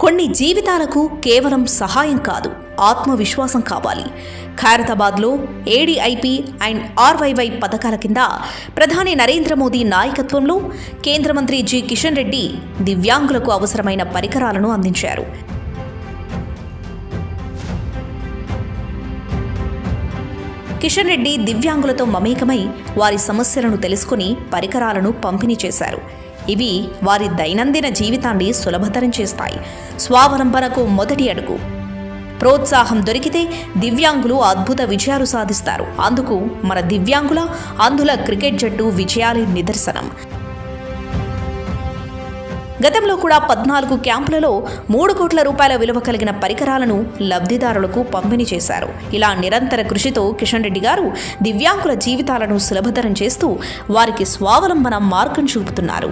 కొన్ని జీవితాలకు కేవలం సహాయం కాదు, ఆత్మవిశ్వాసం కావాలి. ఖైరతాబాద్లో ఏడీఐపీ అండ్ ఆర్వైవై పథకాల కింద ప్రధాని నరేంద్ర మోదీ నాయకత్వంలో కేంద్ర మంత్రి జి కిషన్ రెడ్డి దివ్యాంగులకు అవసరమైన పరికరాలను అందించారు. కిషన్ రెడ్డి దివ్యాంగులతో మమేకమై వారి సమస్యలను తెలుసుకుని పరికరాలను పంపిణీ చేశారు. ఇవి వారి దైనందిన జీవితాన్ని సులభతరం చేస్తాయి. స్వావలంబనకు మొదటి అడుగు. ప్రోత్సాహం దొరికితే దివ్యాంగులు అద్భుత విజయాలు సాధిస్తారు. అందుకు మన దివ్యాంగుల అంధుల క్రికెట్ జట్టు విజయాలే నిదర్శనం. గతంలో కూడా 14 క్యాంపులలో 3 కోట్ల రూపాయల విలువ కలిగిన పరికరాలను లబ్ధిదారులకు పంపిణీ చేశారు. ఇలా నిరంతర కృషితో కిషన్ రెడ్డి గారు దివ్యాంగుల జీవితాలను సులభతరం చేస్తూ వారికి స్వావలంబన మార్గం చూపుతున్నారు.